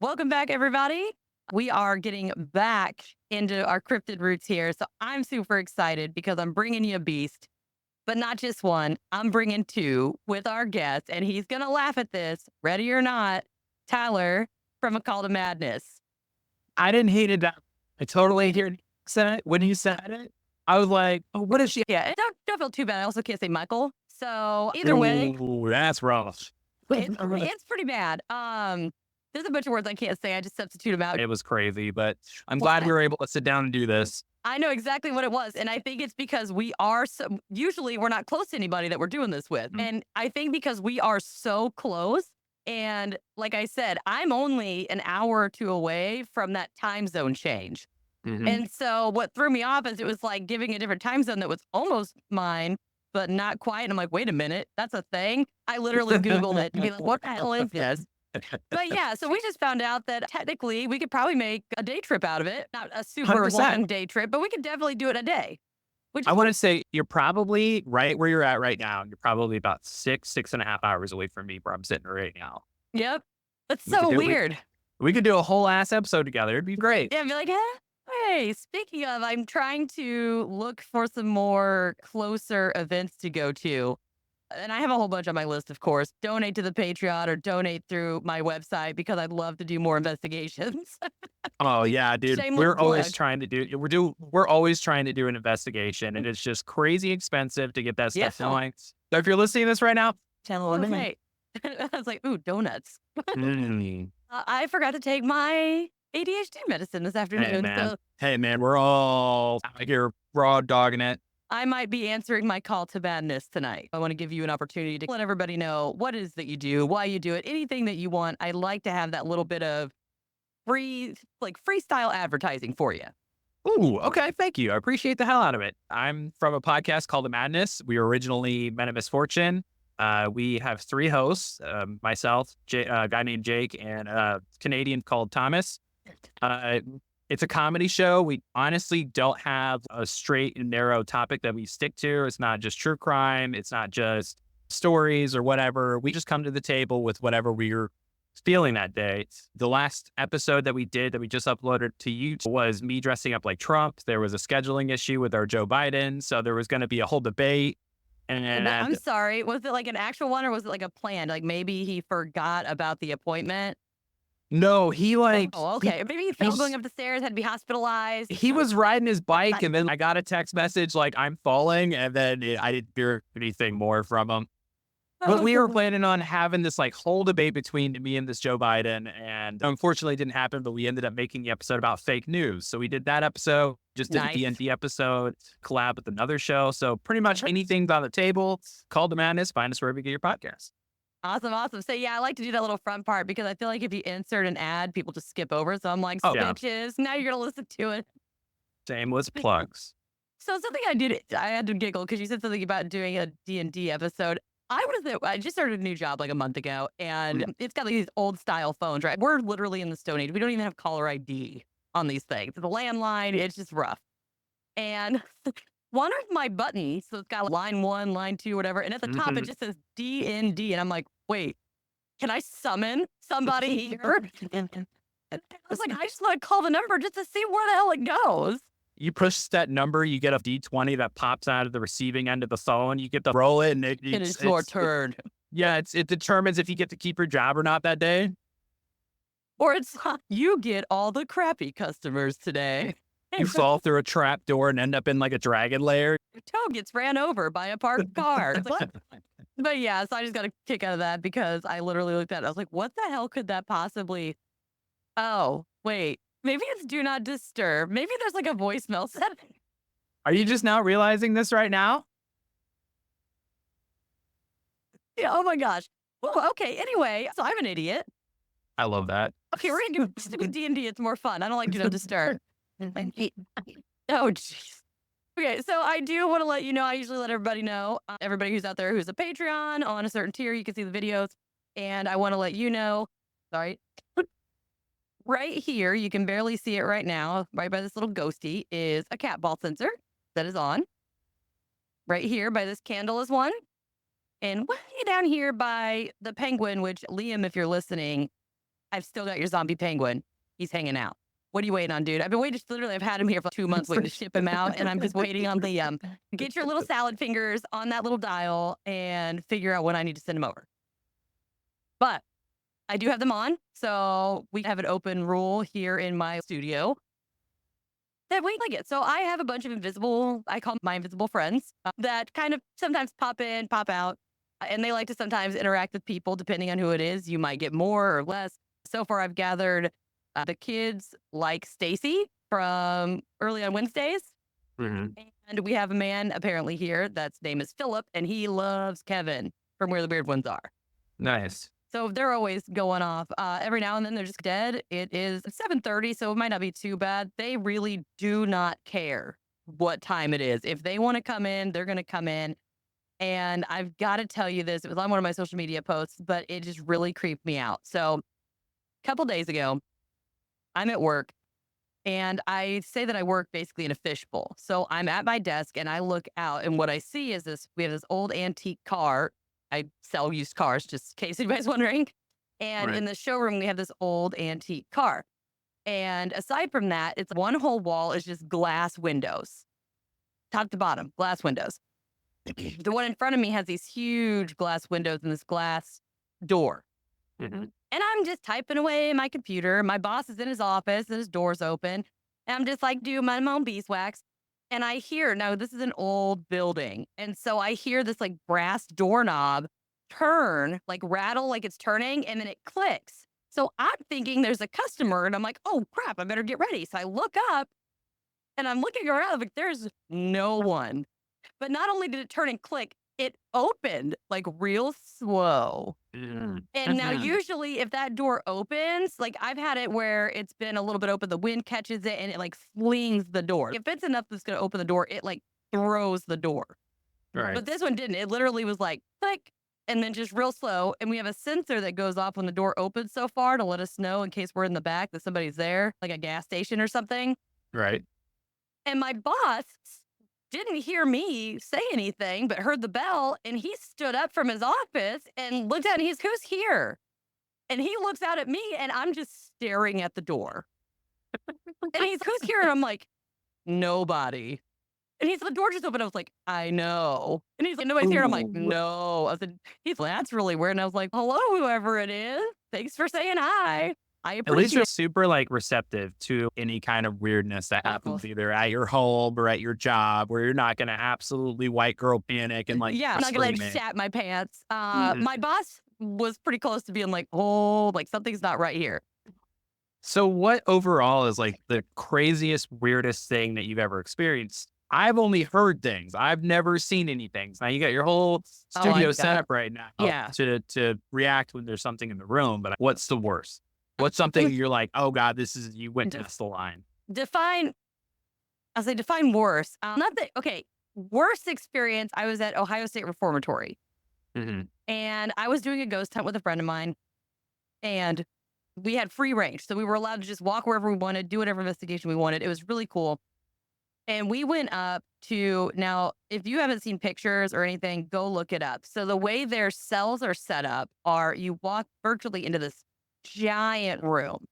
Welcome back, everybody. We are getting back into our cryptid roots here. So I'm super excited because I'm bringing you a beast, but not just one. I'm bringing two with our guest, and he's going to laugh at this, ready or not. Tyler from A Call to Madness. I didn't hate it. I totally hear it when you said it. I was like, oh, what is she? Yeah, and don't feel too bad. I also can't say Michael. So either way, Ooh, that's rough. it's pretty bad. There's a bunch of words I can't say. I just substitute them out. It was crazy, but I'm glad we were able to sit down and do this. I know exactly what it was. And I think it's because we are usually we're not close to anybody that we're doing this with. And I think because we are so close. And like I said, I'm only an hour or two away from that time zone change. And so what threw me off is it was like giving a different time zone that was almost mine, but not quite. And I'm like, wait a minute, that's a thing. I literally Googled it to be like, what the hell is this? But yeah, so we just found out that technically we could probably make a day trip out of it. Not a super 100%. long day trip, but we could definitely do it a day. Which I want to say you're probably right where you're at right now. You're probably about 6.5 hours away from me where I'm sitting right now. Yep. That's We could so do it. weird. We could do a whole ass episode together. It'd be great. Yeah, be like, huh? Hey, speaking of, I'm trying to look for some more closer events to go to. And I have a whole bunch on my list, of course. Donate to the Patreon or donate through my website because I'd love to do more investigations. Oh yeah, dude. Shameless We're always plug. trying to do we're always trying to do an investigation, and it's just crazy expensive to get that stuff Yeah. going. So if you're listening to this right now, Okay. I was like, ooh, donuts. mm, I forgot to take my ADHD medicine this afternoon. So hey man, we're all out here raw dogging it. I might be answering my call to madness tonight. I want to give you an opportunity to let everybody know what it is that you do, why you do it, anything that you want. I like to have that little bit of freestyle advertising for you. Ooh, okay, thank you. I appreciate the hell out of it. I'm from a podcast called The Madness. We were originally Men of Misfortune. We have three hosts: myself, a guy named Jake, and a Canadian called Thomas. It's a comedy show. We honestly don't have a straight and narrow topic that we stick to. It's not just true crime. It's not just stories or whatever. We just come to the table with whatever we're feeling that day. The last episode that we did that we just uploaded to YouTube was me dressing up like Trump. There was a scheduling issue with our Joe Biden. So there was going to be a whole debate. And I'm sorry. Was it like an actual one or was it like a plan? Like maybe he forgot about the appointment? no, he Oh, okay. Maybe he fell going up the stairs, had to be hospitalized. he was riding his bike, and then I got a text message like I'm falling, and then I didn't hear anything more from him. But we were planning on having this like whole debate between me and this Joe Biden, and unfortunately it didn't happen, but we ended up making the episode about fake news. So we did that episode, just did Nice. a D&D episode, collab with another show. So pretty much anything's on the table. Call to Madness. Find us wherever you get your podcast. Awesome. So yeah, I like to do that little front part because I feel like if you insert an ad, people just skip over. So I'm like, Oh, yeah. bitches, now you're gonna listen to it. Shameless plugs. So something I did, I had to giggle because you said something about doing a D&D episode. I just started a new job like a month ago, and it's got like these old style phones, right? We're literally in the Stone Age. We don't even have caller ID on these things. The landline, it's just rough. And one of my buttons, so it's got line 1, line 2, whatever, and at the top it just says D&D, and I'm like, wait, can I summon somebody here? And I was like, I just want to call the number just to see where the hell it goes. You push that number, you get a D20 that pops out of the receiving end of the phone. You get to roll it, and It's your turn. Yeah, it determines if you get to keep your job or not that day. Or it's you get all the crappy customers today. You fall through a trap door and end up in like a dragon lair. Your toe gets ran over by a parked car. It's like, but yeah, so I just got a kick out of that because I literally looked at it. I was like, what the hell could that possibly? Oh, wait. Maybe it's do not disturb. Maybe there's like a voicemail setting. Are you just now realizing this right now? Yeah, oh my gosh. Well, okay. Anyway, so I'm an idiot. I love that. Okay, we're gonna do D&D. It's more fun. I don't like do not disturb. Oh, jeez. Okay, so I do want to let you know, I usually let everybody know, everybody who's out there who's a Patreon on a certain tier, you can see the videos. And I want to let you know, sorry, right here, you can barely see it right now, right by this little ghosty, is a cat ball sensor that is on. Right here by this candle is one. And way down here by the penguin, which Liam, if you're listening, I've still got your zombie penguin. He's hanging out. What are you waiting on, dude? I've been waiting, literally, I've had him here for 2 months waiting to ship him out. And I'm just waiting on the, get your little salad fingers on that little dial and figure out when I need to send him over. But I do have them on. So we have an open rule here in my studio that we like it. So I have a bunch of I call my invisible friends that kind of sometimes pop in, pop out. And they like to sometimes interact with people depending on who it is. You might get more or less. So far, I've gathered the kids like Stacy from early on Wednesdays. And we have a man apparently here that's name is Philip, and he loves Kevin from Where the Weird Ones Are. Nice. So they're always going off. Every now and then they're just dead. It is 7:30, so it might not be too bad. They really do not care what time it is. If they want to come in, they're going to come in. And I've got to tell you this. It was on one of my social media posts, but it just really creeped me out. So a couple days ago, I'm at work, and I say that I work basically in a fishbowl. So I'm at my desk and I look out, and what I see is we have this old antique car. I sell used cars, just in case anybody's wondering. And in the showroom, we have this old antique car. And aside from that, it's one whole wall is just glass windows, top to bottom, glass windows. The one in front of me has these huge glass windows and this glass door. And I'm just typing away in my computer. My boss is in his office and his door's open. And I'm just like doing my own beeswax. And I hear, now this is an old building. And so I hear this like brass doorknob turn, like rattle, like it's turning, and then it clicks. So I'm thinking there's a customer, and I'm like, oh crap, I better get ready. So I look up and I'm looking around, like there's no one. But not only did it turn and click, it opened like real slow. And now usually if that door opens, like I've had it where it's been a little bit open, the wind catches it and it like flings the door. If it's enough that's going to open the door, it like throws the door. But this one didn't. It literally was like click and then just real slow. And we have a sensor that goes off when the door opens so far to let us know in case we're in the back that somebody's there, like a gas station or something. And my boss didn't hear me say anything, but heard the bell, and he stood up from his office and looked at it, and he's, who's here? And he looks out at me, and I'm just staring at the door. And he's, who's here? And I'm like, nobody. And he's, the door just opened. I was like, I know. And he's like, nobody's here. I'm like, no. I said, he's like, that's really weird. And I was like, hello, whoever it is. Thanks for saying hi. I At least you're appreciate super like receptive to any kind of weirdness that happens either at your home or at your job, where you're not going to absolutely white girl panic and like, yeah, I'm not gonna like shat my pants. My boss was pretty close to being like, oh, like something's not right here. So what overall is like the craziest, weirdest thing that you've ever experienced? I've only heard things. I've never seen anything. Now you got your whole studio set up right now to react when there's something in the room. But what's the worst? What's something you're like, oh God, you went past the line? Define worse. Not that, okay, worst experience, I was at Ohio State Reformatory. And I was doing a ghost hunt with a friend of mine. And we had free range. So we were allowed to just walk wherever we wanted, do whatever investigation we wanted. It was really cool. And we went up to, now, if you haven't seen pictures or anything, go look it up. So the way their cells are set up are you walk virtually into this giant room,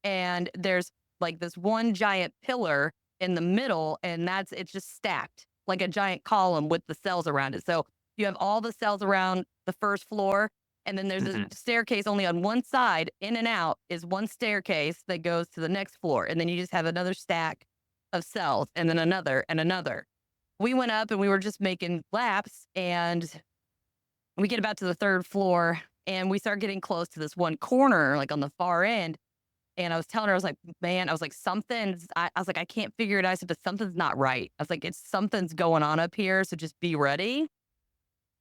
and there's like this one giant pillar in the middle, and it's just stacked like a giant column with the cells around it. So you have all the cells around the first floor, and then there's a staircase only on one side. In and out is one staircase that goes to the next floor, and then you just have another stack of cells, and then another and another. We went up and we were just making laps, and we get about to the third floor, and we start getting close to this one corner, like on the far end. And I was telling her, I was like, man, I was like, I was like, I can't figure it out. I said, but something's not right. I was like, something's going on up here. So just be ready.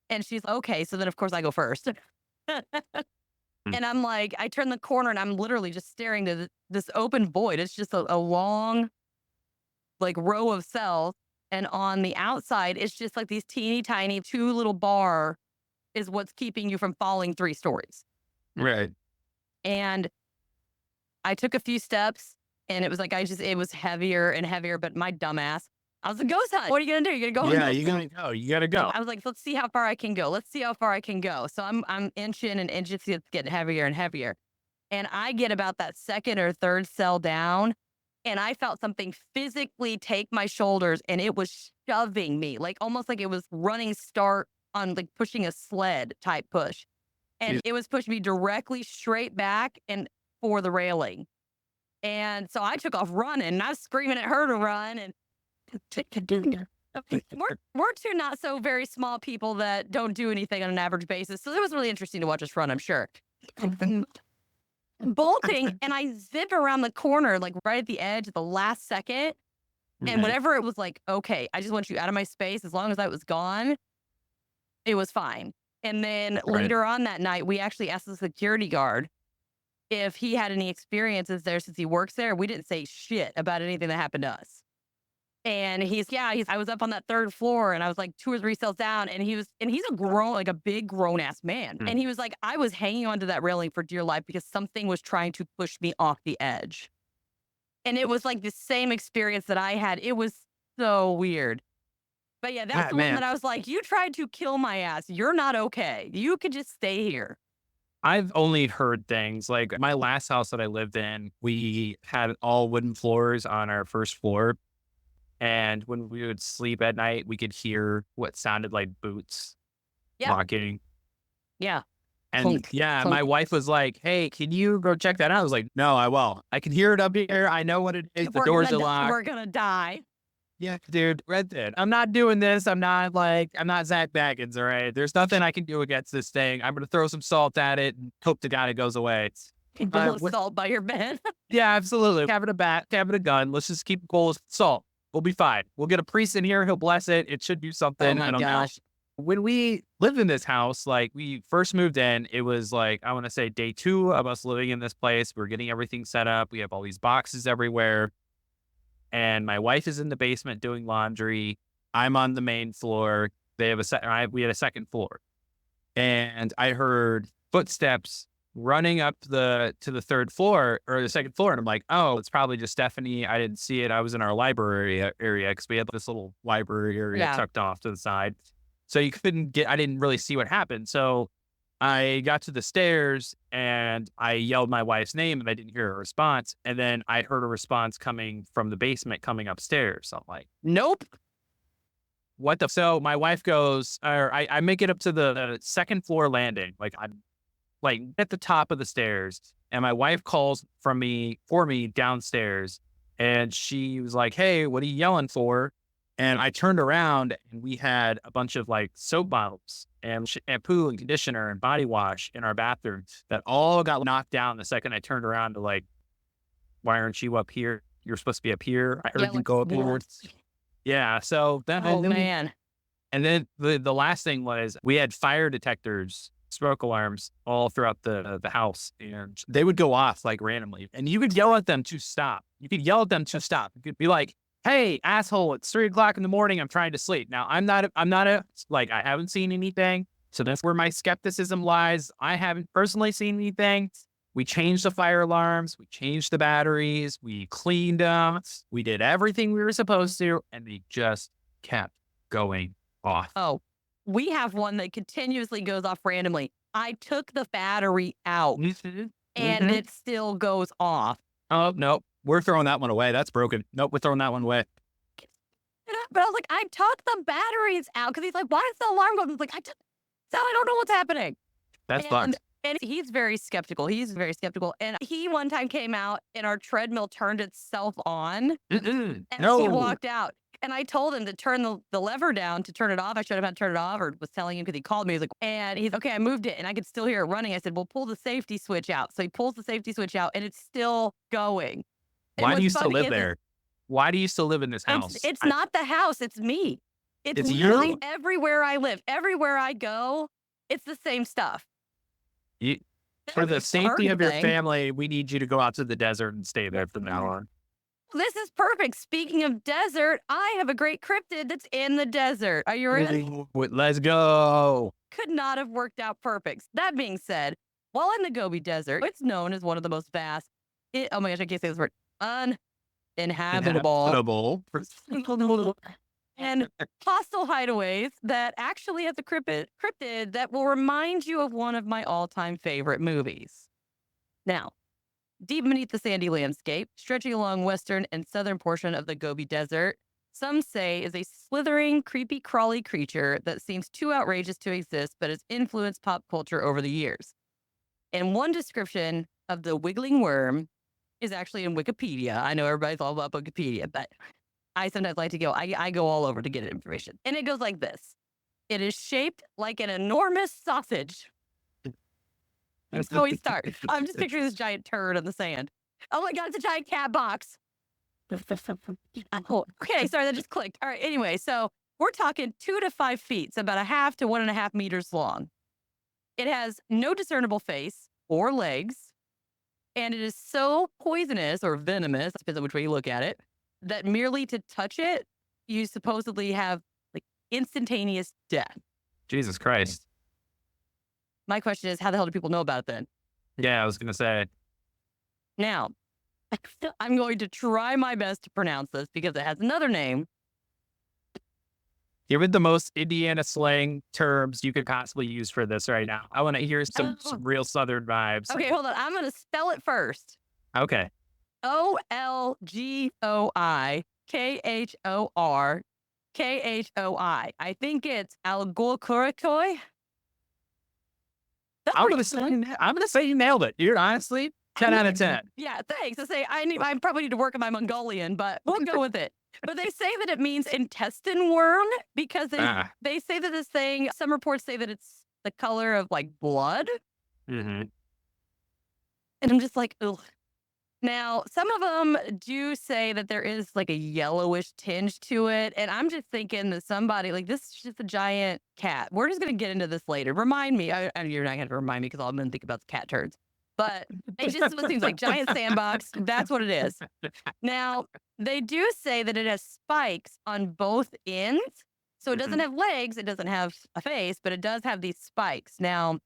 And she's like, okay. So then of course I go first. And I'm like, I turn the corner and I'm literally just staring to this open void. It's just a long, like row of cells. And on the outside, it's just like these teeny tiny 2 little bar is what's keeping you from falling 3 stories. And I took a few steps, and it was like, it was heavier and heavier, but my dumbass, I was a ghost hunt. What are you going to do? You're going to go? Yeah, you're going to go. You got to go. I was like, let's see how far I can go. So I'm inching and inching. It's getting heavier and heavier. And I get about that second or third cell down, and I felt something physically take my shoulders, and it was shoving me, like almost like it was running start on like pushing a sled type push. And Jeez. it was pushing me directly straight back and for the railing. And so I took off running, and I was screaming at her to run. And we're two not so very small people that don't do anything on an average basis. So it was really interesting to watch us run, I'm sure. Bolting, and I zip around the corner, like right at the edge at the last second. And whenever it was like, okay, I just want you out of my space, as long as I was gone, it was fine. And then later on that night, we actually asked the security guard if he had any experiences there since he works there. We didn't say shit about anything that happened to us. And I was up on that third floor, and I was like 2 or 3 cells down, and he's a like a big grown ass man. And he was like, I was hanging onto that railing for dear life because something was trying to push me off the edge. And it was like the same experience that I had. It was so weird. But yeah, that's the one that I was like, you tried to kill my ass. You're not okay. You could just stay here. I've only heard things like my last house that I lived in, we had all wooden floors on our first floor. And when we would sleep at night, we could hear what sounded like boots walking. Yeah. And Clunk, yeah, clunk. my wife was like, hey, can you go check that out? I was like, no, I won't. I can hear it up here. I know what it is. The doors are locked. We're going to die. Yeah, dude, Red Dead. I'm not doing this. I'm not Zach Baggins, all right? There's nothing I can do against this thing. I'm going to throw some salt at it and hope to God it goes away. Bowl of salt by your bed. Yeah, absolutely. Having a bat, having a gun. Let's just keep a bowl of salt. We'll be fine. We'll get a priest in here. He'll bless it. It should do something. Oh I my don't know. gosh. When we lived in this house, like we first moved in, it was like, I want to say day 2 of us living in this place. We're getting everything set up. We have all these boxes everywhere. And my wife is in the basement doing laundry. I'm on the main floor. We had a second floor. And I heard footsteps running up to the third floor or the second floor. And I'm like, oh, it's probably just Stephanie. I didn't see it. I was in our library area because we had this little library area tucked off to the side. So I didn't really see what happened. So I got to the stairs and I yelled my wife's name and I didn't hear a response. And then I heard a response coming from the basement coming upstairs. So I'm like, nope. What the? So my wife goes, or I make it up to the second floor landing. Like I'm like at the top of the stairs, and my wife calls for me downstairs, and she was like, hey, what are you yelling for? And I turned around and we had a bunch of like soap bottles and shampoo and conditioner and body wash in our bathroom that all got knocked down the second I turned around to like, why aren't you up here? You're supposed to be up here. I heard you go up here. Yeah. So that Oh man. And then the last thing was we had fire detectors, smoke alarms all throughout the house, and they would go off like randomly. And you could yell at them to stop. You could be like, hey, asshole, it's 3:00 in the morning. I'm trying to sleep. Now I haven't seen anything. So that's where my skepticism lies. I haven't personally seen anything. We changed the fire alarms. We changed the batteries. We cleaned them. We did everything we were supposed to. And they just kept going off. Oh, we have one that continuously goes off randomly. I took the battery out and it still goes off. Oh, no. We're throwing that one away. That's broken. Nope, we're throwing that one away. But I was like, I took the batteries out because he's like, why is the alarm going? I was like, I don't know what's happening. That's fucked. And he's very skeptical. And he one time came out and our treadmill turned itself on and he walked out. And I told him to turn the lever down to turn it off. I should have had to turn it off or was telling him because he called me. He's like, and he's okay, I moved it and I could still hear it running. I said, well, pull the safety switch out. So he pulls the safety switch out and it's still going. Why do you still live there? Why do you still live in this house? It's not the house. It's me. It's you? me everywhere I live. Everywhere I go, it's the same stuff. For the safety of your family, we need you to go out to the desert and stay there from now on. This is perfect. Speaking of desert, I have a great cryptid that's in the desert. Are you ready? Let's go. Could not have worked out perfect. That being said, while in the Gobi Desert, it's known as one of the most vast, oh my gosh, I can't say this word, uninhabitable and hostile hideaways that actually has a cryptid that will remind you of one of my all-time favorite movies. Now, deep beneath the sandy landscape, stretching along western and southern portion of the Gobi Desert. Some say is a slithering, creepy, crawly creature that seems too outrageous to exist, but has influenced pop culture over the years. And one description of the wiggling worm is actually in Wikipedia. I know everybody's all about Wikipedia, but I sometimes like to go, I go all over to get information. And it goes like this. It is shaped like an enormous sausage. That's how we start. I'm just picturing this giant turd on the sand. Oh my God, it's a giant cat box. Oh, okay, sorry, that just clicked. All right, anyway, so we're talking 2 to 5 feet, so about 1/2 to 1.5 meters long. It has no discernible face or legs, and it is so poisonous or venomous, depends on which way you look at it, that merely to touch it, you supposedly have like instantaneous death. Jesus Christ. My question is, how the hell do people know about it then? Yeah, I was going to say. Now, I'm going to try my best to pronounce this because it has another name. Give it the most Indiana slang terms you could possibly use for this right now. I want to hear some real Southern vibes. Okay, hold on. I'm going to spell it first. Okay. Olgorkhoi. I think it's Algorkhoi. I'm gonna say you nailed it. You're honestly 10 out of 10. Yeah, thanks. I probably need to work on my Mongolian, but we'll go with it. But they say that it means intestine worm because they say that this thing, some reports say that it's the color of like blood. Mm-hmm. And I'm just like, ugh. Now, some of them do say that there is like a yellowish tinge to it. And I'm just thinking that somebody, like, this is just a giant cat. We're just going to get into this later. Remind me. You're not going to remind me because I'm going to think about the cat turds. But it just seems like giant sandbox. That's what it is. Now, they do say that it has spikes on both ends. So it doesn't have legs. It doesn't have a face, but it does have these spikes. Now,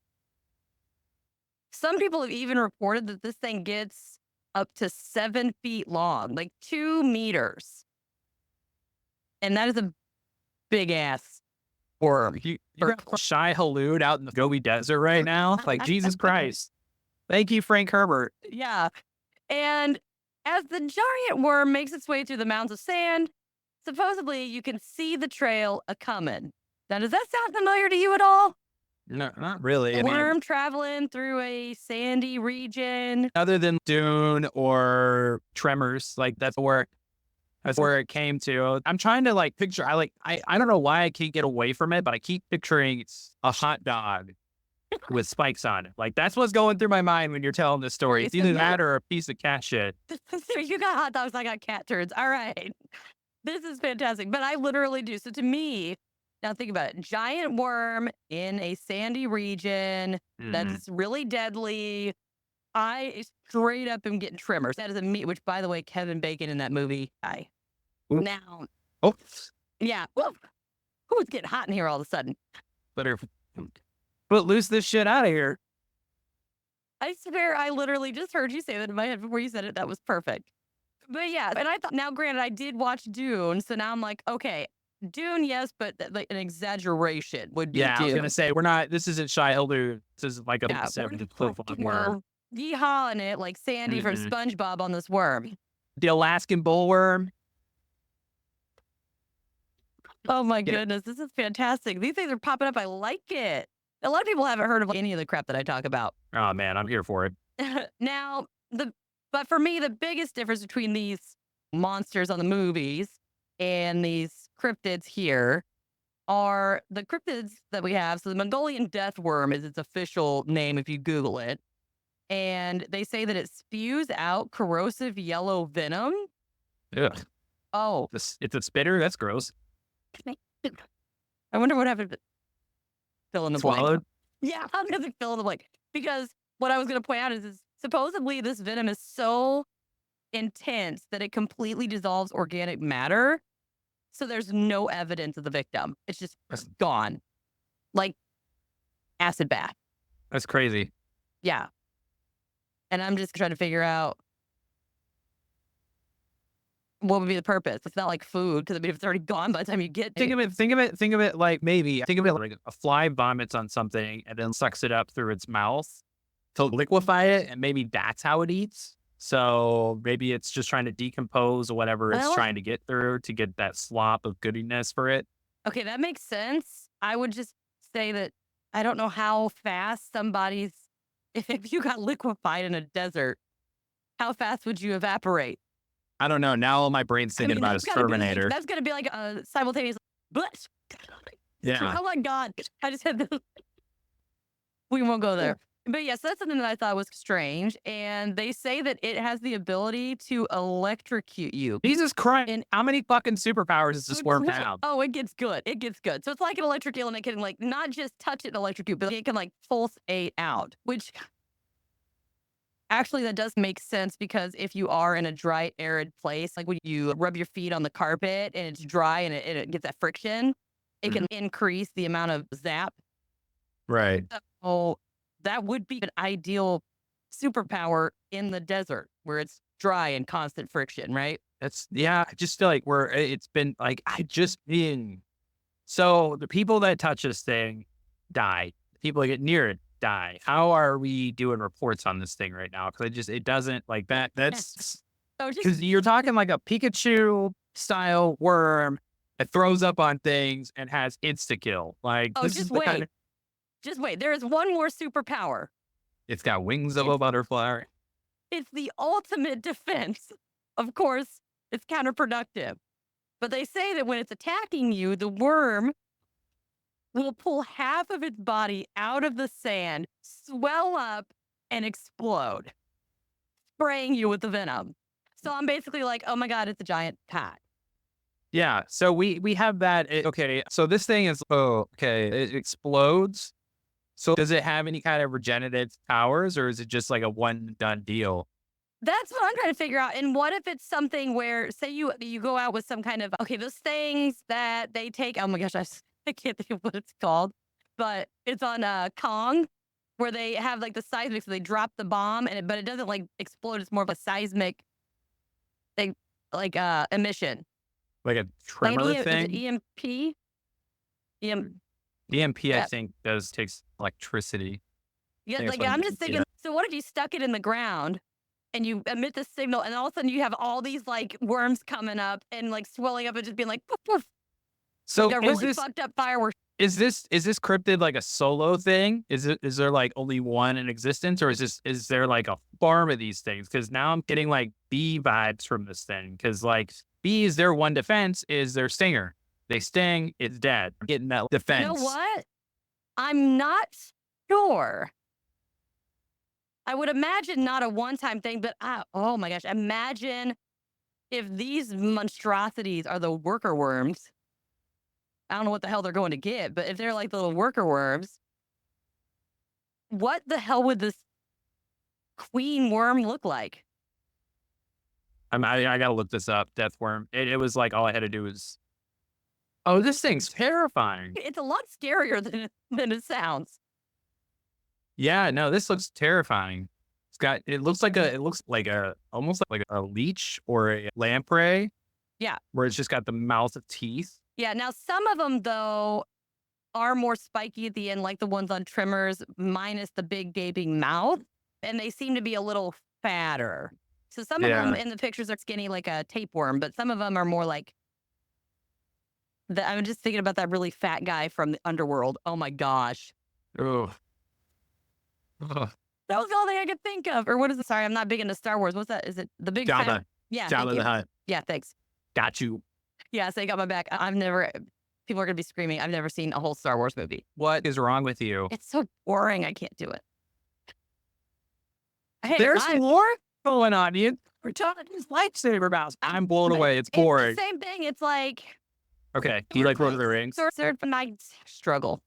some people have even reported that this thing gets up to 7 feet long, like 2 meters. And that is a big ass worm. You're shy halud out in the Gobi Desert right now. Like, Jesus Christ. Thank you, Frank Herbert. Yeah. And as the giant worm makes its way through the mounds of sand, supposedly you can see the trail a-coming. Now, does that sound familiar to you at all? No, not really. A worm traveling through a sandy region. Other than Dune or Tremors, like that's where it came to. I'm trying to like picture. I don't know why I can't get away from it, but I keep picturing a hot dog with spikes on it. Like that's what's going through my mind when you're telling this story. It's either that or a piece of cat shit. So you got hot dogs, I got cat turds. All right. This is fantastic. But I literally do. So to me, now think about it. Giant worm in a sandy region that's really deadly. I straight up am getting tremors. That is a meat, which by the way, Kevin Bacon in that movie. Now. Oh. Yeah. Whoop. Who's getting hot in here all of a sudden? Better put loose this shit out of here. I swear I literally just heard you say that in my head before you said it. That was perfect. But yeah, and I thought, now granted, I did watch Dune. So now I'm like, okay, Dune, yes, but like an exaggeration would be Yeah, Dune. I was going to say, this isn't Shy Hildu. This is like a 7-foot worm. Yeehaw in it, like Sandy from SpongeBob on this worm. The Alaskan bullworm. Oh my goodness, this is fantastic. These things are popping up. I like it. A lot of people haven't heard of any of the crap that I talk about. Oh man, I'm here for it. Now, but for me, the biggest difference between these monsters on the movies and these cryptids here are the cryptids that we have. So the Mongolian Death Worm is its official name if you Google it. And they say that it spews out corrosive yellow venom. Ugh. Oh. It's a spitter? That's gross. I wonder what happened to fill in the Swallowed? blank. Yeah, I'm going to fill in the blank. Because what I was going to point out is supposedly this venom is so intense that it completely dissolves organic matter. So there's no evidence of the victim. It's just gone. Like acid bath. That's crazy. Yeah. And I'm just trying to figure out what would be the purpose. It's not like food, because I mean, if it's already gone by the time you get to Think of it like a fly vomits on something and then sucks it up through its mouth to liquefy it, and maybe that's how it eats. So maybe it's just trying to decompose whatever it's Well, trying to get through to get that slop of goodiness for it. okay, that makes sense. I would just say that I don't know how fast somebody's, if you got liquefied in a desert, how fast would you evaporate? I don't know. Now all my brain's I thinking mean, about is Terminator. that's gonna be like a simultaneous. But Yeah. oh my god, I just had the. We won't go there. But yes, that's something that I thought was strange. And they say that it has the ability to electrocute you. Jesus Christ. And How many fucking superpowers does this worm have? oh, it gets good. It gets good. So it's like an electric eel and it can like not just touch it and electrocute, but it can like pulsate out, which actually that does make sense because if you are in a dry, arid place, like when you rub your feet on the carpet and it's dry and it gets that friction, it can increase the amount of zap. Right. So that would be an ideal superpower in the desert where it's dry and constant friction, right? I just feel like it's been like, so the people that touch this thing die. The people that get near it die. How are we doing reports on this thing right now? Because it doesn't like that. That's So just because you're talking like a Pikachu style worm that throws up on things and has insta kill. Like, oh, this just is the kind wait. of, Just wait. There is one more superpower. it's got wings of a It's butterfly. it's the ultimate defense. Of course, it's counterproductive. But they say that when it's attacking you, the worm will pull half of its body out of the sand, swell up, and explode, spraying you with the venom. So I'm basically like, oh my God, it's a giant cat. Yeah. So we have that. Okay. So this thing is, it explodes. So does it have any kind of regenerative powers, or is it just like a one done deal? That's what I'm trying to figure out. And what if it's something where, say you go out with some kind of those things that they take. Oh my gosh, I can't think of what it's called, but it's on Kong, where they have like the seismic, so they drop the bomb, but it doesn't like explode. It's more of a seismic thing, like emission, Like a like tremor is it thing? EMP. EMP, I Yeah, think, does takes electricity. I yeah. think that's Like what I'm it just is. thinking. Yeah. So what if you stuck it in the ground? And you emit the signal, and all of a sudden you have all these like worms coming up and like swelling up and just being like poof, poof, like So a really fucked up fireworks. is this cryptid like a solo thing? Is there like only one in existence, or is there like a farm of these things? Because now I'm getting like bee vibes from this thing. Because like bees, their one defense is their stinger. They sting, it's dead. I'm getting that You defense. know what? I'm not sure. I would imagine not a one-time thing, but oh my gosh, imagine if these monstrosities are the worker worms. I don't know what the hell they're going to get, but if they're like the little worker worms, what the hell would this queen worm look like? I gotta look this up. Death worm. It was like all I had to do was. Oh, this thing's terrifying. It's a lot scarier than it sounds. Yeah, no, this looks terrifying. It looks like a almost like a leech or a lamprey. Yeah. Where it's just got the mouth of teeth. Yeah. Now, some of them, though, are more spiky at the end, like the ones on trimmers, minus the big gaping mouth. And they seem to be a little fatter. So some of them Yeah. in the pictures are skinny like a tapeworm, but some of them are more like I'm just thinking about that really fat guy from the underworld. Oh my gosh. Oh. Ugh. That was the only thing I could think of. Or what is it? Sorry, I'm not big into Star Wars. What's that? Is it the big fat? Jabba. Yeah. Thank Jabba the you. Hutt. Yeah. Thanks. Got you. Yeah. So you got my back. I've never, people are going to be screaming. I've never seen a whole Star Wars movie. What is wrong with you? It's so boring. I can't do it. Hey, There's more going on. We're talking these lightsaber battles. I'm blown away. It's boring. It's the same thing. It's like, Okay. Do you like Lord of the Rings? Sword for my struggle.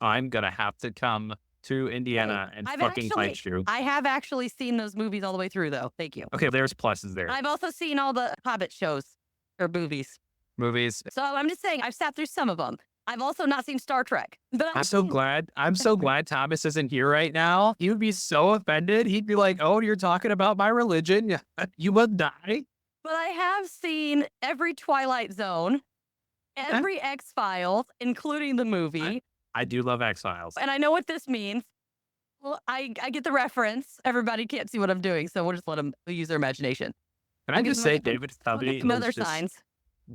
I'm gonna have to come to Indiana and fucking fight you. I have actually seen those movies all the way through, though. Thank you. Okay, there's pluses there. I've also seen all the Hobbit shows or movies. Movies. So I'm just saying, I've sat through some of them. I've also not seen Star Trek. But I'm so glad Thomas isn't here right now. He would be so offended. He'd be like, "Oh, you're talking about my religion? You would die." But I have seen every Twilight Zone, every X-Files, including the movie. I do love X-Files. And I know what this means. Well, I get the reference. Everybody can't see what I'm doing, so we'll just let them use their imagination. Can I just say David Duchovny Know their is just signs.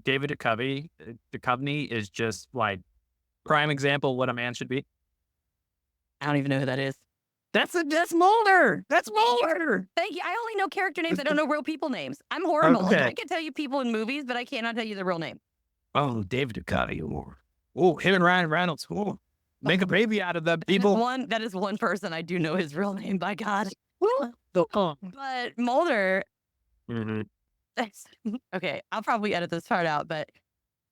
David Duchovny is just like prime example of what a man should be. I don't even know who that is. That's Mulder. That's Mulder. Thank you. I only know character names. I don't know real people names. I'm horrible. Like, Okay. I can tell you people in movies, but I cannot tell you the real name. Oh, David Duchovny. Oh, him and Ryan Reynolds. Oh, make a baby out of them people. That is one person I do know his real name, by God. Oh. But Mulder, Mm-hmm. okay, I'll probably edit this part out, but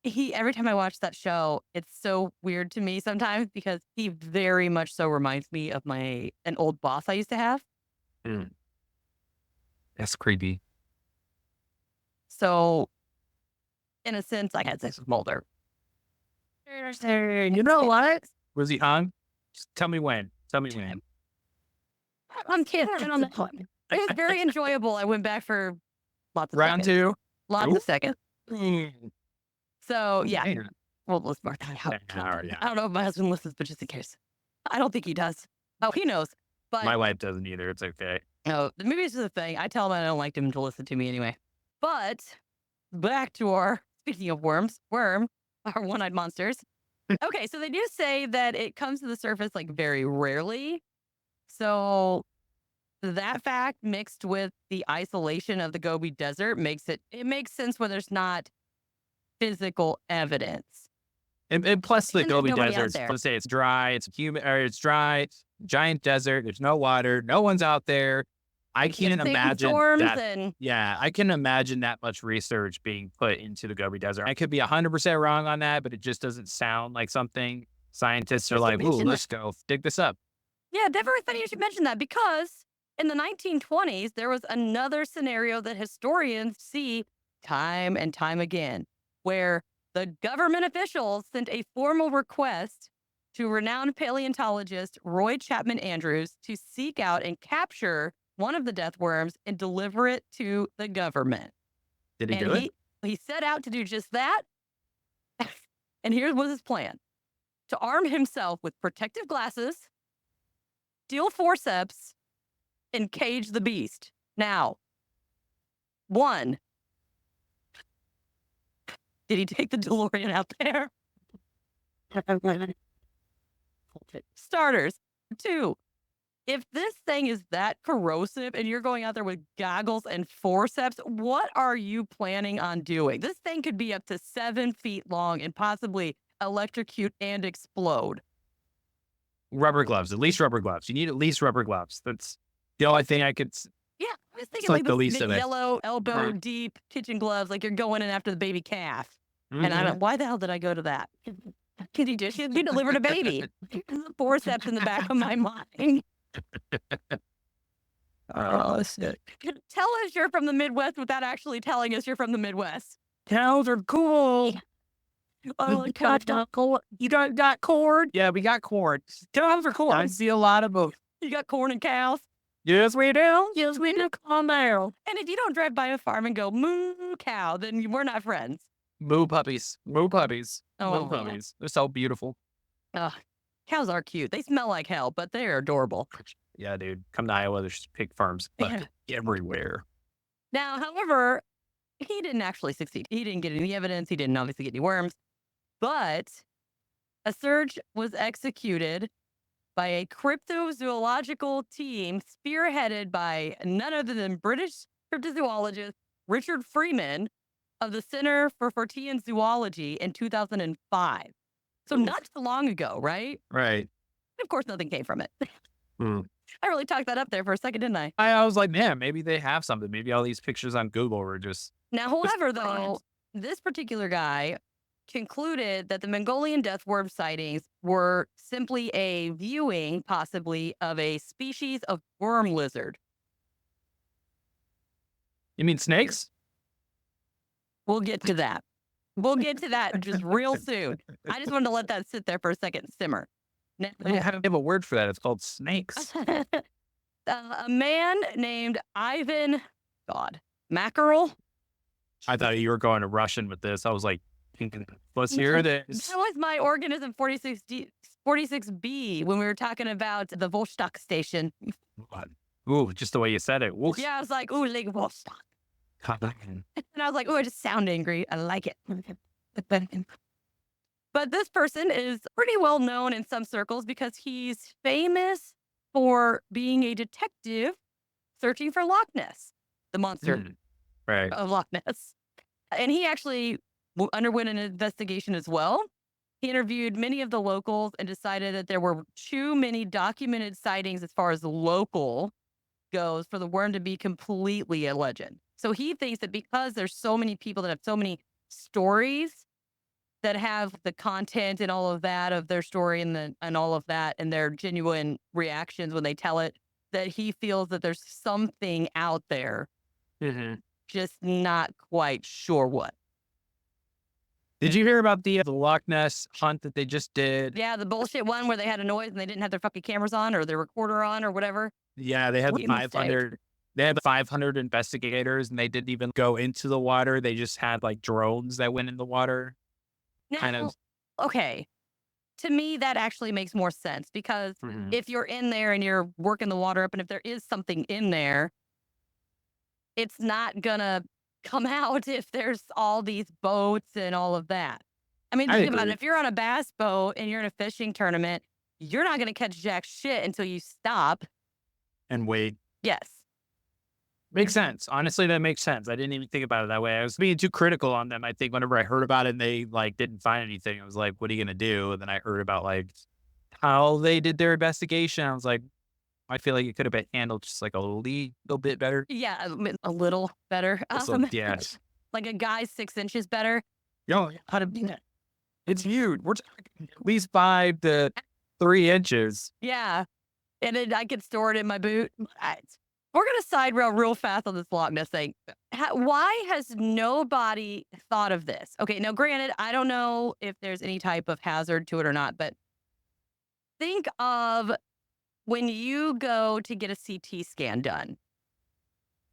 every time I watch that show, it's so weird to me sometimes because he very much so reminds me of an old boss I used to have. Mm. That's creepy. So, in a sense, I had sex with Mulder. You know what? Was he hung? Just tell me when. Tell me when. I'm kidding on the phone. It was very enjoyable. I went back for lots of Round seconds. two. Lots of seconds. Mm. So, yeah. Man. Well, let's mark that out. Yeah. I don't know if my husband listens, but just in case. I don't think he does. Oh, he knows. But My wife doesn't either. It's okay. no, maybe it's just a thing. I tell him I don't like him to listen to me anyway. But back to speaking of worms, our one-eyed monsters. Okay, so they do say that it comes to the surface like very rarely. So that fact mixed with the isolation of the Gobi Desert makes sense when there's not physical evidence. And plus the And there's Gobi nobody out Desert, there. let's say it's dry, it's humid, or it's dry, giant desert, there's no water, no one's out there. I can't imagine that. Yeah, I can imagine that much research being put into the Gobi Desert. I could be 100% wrong on that, but it just doesn't sound like something scientists are like, ooh, let's go dig this up. Yeah, definitely funny you should mention that because in the 1920s, there was another scenario that historians see time and time again, where the government officials sent a formal request to renowned paleontologist Roy Chapman Andrews to seek out and capture one of the death worms and deliver it to the government. Did he do it? He set out to do just that. And here was his plan: to arm himself with protective glasses, steel forceps, and cage the beast. Now, one, did he take the DeLorean out there? Starters. Two, if this thing is that corrosive and you're going out there with goggles and forceps, what are you planning on doing? This thing could be up to 7 feet long and possibly electrocute and explode. Rubber gloves, at least rubber gloves. You need at least rubber gloves. That's the only thing I could. Yeah, I was thinking like like the those least of it. yellow elbow deep kitchen gloves, like you're going in after the baby calf. Mm-hmm. And I don't, why the hell did I go to that? Could he delivered a baby? Forceps in the back of my mind. Oh, shit. Tell us you're from the Midwest without actually telling us you're from the Midwest. Cows are cool. Oh, you got corn? Yeah, we got corn. Cows are cool. I see a lot of them. You got corn and cows? Yes, we do. Yes, we do. Calm down. And if you don't drive by a farm and go, moo cow, then we're not friends. Moo puppies. Moo puppies. Oh, Moo puppies. They're so beautiful. Cows are cute. They smell like hell, but they're adorable. Yeah, dude. Come to Iowa. There's pig farms everywhere. Now, however, he didn't actually succeed. He didn't get any evidence. He didn't obviously get any worms. But a search was executed by a cryptozoological team spearheaded by none other than British cryptozoologist Richard Freeman of the Center for Fortean Zoology in 2005. So not too long ago, right? Right. Of course, nothing came from it. Mm. I really talked that up there for a second, didn't I? I was like, man, maybe they have something. Maybe all these pictures on Google were just. Now, however, though, this particular guy concluded that the Mongolian death worm sightings were simply a viewing, possibly, of a species of worm lizard. You mean snakes? We'll get to that. We'll get to that just real soon. I just wanted to let that sit there for a second and simmer. They have a word for that. It's called snakes. A man named Ivan, Mackerel. I thought you were going to Russian with this. I was like, let's hear this. That was my organism 46 46B when we were talking about the Volstock station. What? Ooh, just the way you said it. Woof. Yeah, I was like, ooh, Lake Volstock. Mm. And I was like, oh, I just sound angry. I like it. But this person is pretty well known in some circles because he's famous for being a detective searching for Loch Ness, the monster Right. of Loch Ness. And he actually underwent an investigation as well. He interviewed many of the locals and decided that there were too many documented sightings as far as the local goes for the worm to be completely a legend. So he thinks that because there's so many people that have so many stories that have the content and all of that of their story and all of that and their genuine reactions when they tell it, that he feels that there's something out there, just not quite sure what. Did you hear about the Loch Ness hunt that they just did? Yeah, the bullshit one where they had a noise and they didn't have their fucking cameras on or their recorder on or whatever. Yeah, they had Rookie mistake. 500. They had 500 investigators, and they didn't even go into the water. They just had like drones that went in the water. Kind Now, of. okay. To me, that actually makes more sense because if you're in there and you're working the water up, and if there is something in there, it's not gonna come out if there's all these boats and all of that. I mean, I think about it. agree. If you're on a bass boat and you're in a fishing tournament, you're not gonna catch jack shit until you stop. And wait. Yes. Makes sense. Honestly, that makes sense. I didn't even think about it that way. I was being too critical on them. I think whenever I heard about it and they like didn't find anything, I was like, what are you gonna do? And then I heard about like how they did their investigation. I was like, I feel like it could have been handled just like a little bit better. Yeah, a little better. So, yes. Like a guy 6 inches better. Yo, how to be that? It's huge. We're talking at least 5 to 3 inches. Yeah. And then I could store it in my boot. We're going to side rail real fast on this Loch Ness thing. Why has nobody thought of this? Okay, now granted, I don't know if there's any type of hazard to it or not, but think of when you go to get a CT scan done.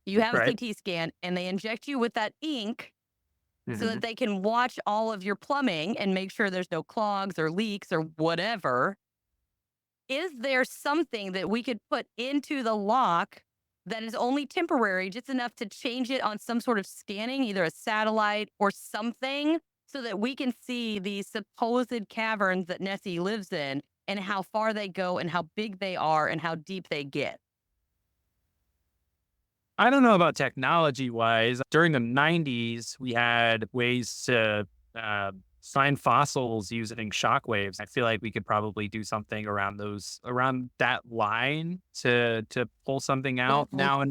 You have a Right. CT scan and they inject you with that ink so Mhm. that they can watch all of your plumbing and make sure there's no clogs or leaks or whatever. Is there something that we could put into the lock that is only temporary, just enough to change it on some sort of scanning, either a satellite or something, so that we can see the supposed caverns that Nessie lives in and how far they go and how big they are and how deep they get? I don't know about technology wise. During the 90s, we had ways to find fossils using shockwaves. I feel like we could probably do something around that line to pull something out. Mhm. Now,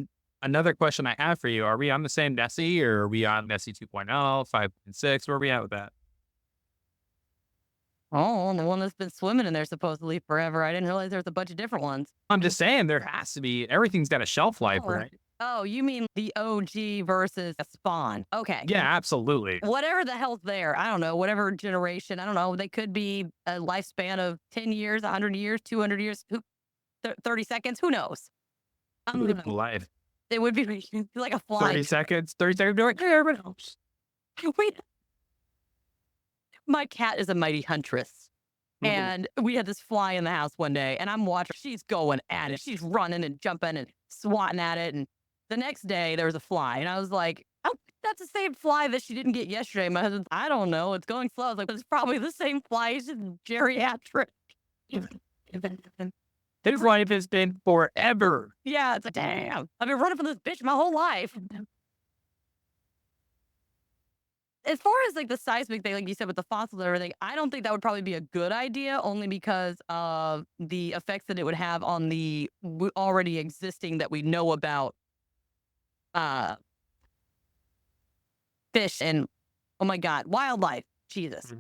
another question I have for you: are we on the same Nessie, or are we on Nessie 2.0, 5.6? Where are we at with that? Oh, the one that's been swimming in there supposedly forever. I didn't realize there's a bunch of different ones. I'm just saying there has to be. Everything's got a shelf life, Oh. right? Oh, you mean the OG versus a spawn? Okay. Yeah, absolutely. Whatever the hell's there. I don't know. Whatever generation. I don't know. They could be a lifespan of 10 years, 100 years, 200 years, 30 seconds. Who knows? I don't know. Life. It would be like a 30 fly. seconds. 30 seconds. Do it. Everybody knows. Wait. My cat is a mighty huntress. And we had this fly in the house one day, and I'm watching. She's going at it. She's running and jumping and swatting at it. And the next day, there was a fly, and I was like, "Oh, that's the same fly that she didn't get yesterday." My husband's, "I don't know. It's going slow." I was like, "It's probably the same fly. It's just geriatric." His life has been forever. Yeah, it's like, damn. I've been running from this bitch my whole life. As far as like the seismic thing, like you said with the fossils and everything, I don't think that would probably be a good idea, only because of the effects that it would have on the already existing that we know about uh fish and, oh my God, wildlife. Jesus.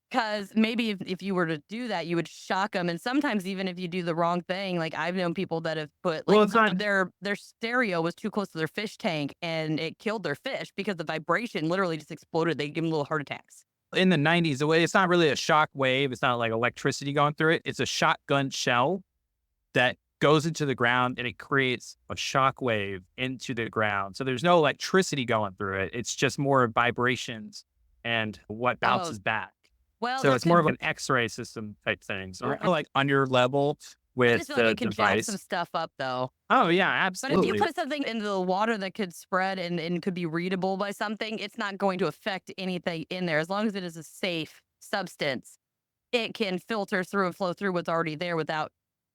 Because maybe if you were to do that, you would shock them. And sometimes even if you do the wrong thing, like I've known people that have put like Well, it's not. their stereo was too close to their fish tank and it killed their fish because the vibration literally just exploded. They give them little heart attacks. In the 90s, the way it's not really a shock wave. It's not like electricity going through it. It's a shotgun shell that goes into the ground and it creates a shock wave into the ground. So there's no electricity going through it. It's just more vibrations and what bounces back. Well, So there it's more of could, an X-ray system type thing. So I like on your level I with just feel like the it can jack some device. stuff up though. Oh yeah, But if you absolutely. put something into the water that could spread and could be readable by something, it's not going to affect anything in there. As long as it is a safe substance, it can filter through and flow through what's already there without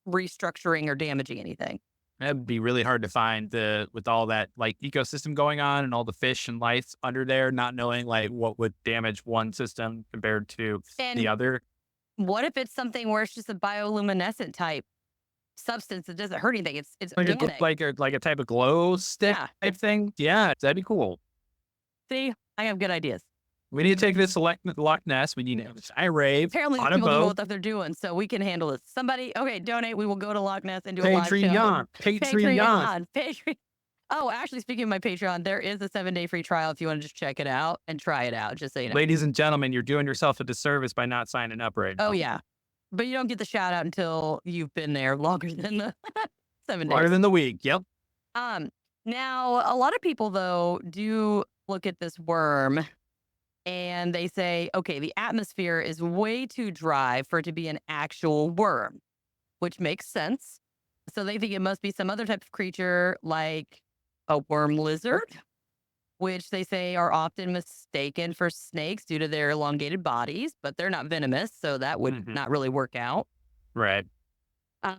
restructuring or damaging anything. That'd be really hard to find with all that like ecosystem going on and all the fish and life under there, not knowing like what would damage one system compared to the And other. what if it's something where it's just a bioluminescent type substance that doesn't hurt anything? It's Like organic. like a type of glow stick Yeah. type thing. Yeah, that'd be cool. See, I have good ideas. We need to take this to Loch Ness. We need to I rave Apparently, on a people do know boat. what they're doing, so we can handle this. Somebody, okay, donate. We will go to Loch Ness and do a live show. Patreon. Patreon. Patreon. Oh, actually, speaking of my Patreon, there is a 7-day free trial if you want to just check it out and try it out. Just so you know. Ladies and gentlemen, you're doing yourself a disservice by not signing up right now. Oh yeah, but you don't get the shout out until you've been there longer than the 7 days. Longer than the week. Yep. Now a lot of people though do look at this worm and they say, okay, the atmosphere is way too dry for it to be an actual worm, which makes sense. So they think it must be some other type of creature like a worm lizard, which they say are often mistaken for snakes due to their elongated bodies, but they're not venomous. So that would not really work out. Right.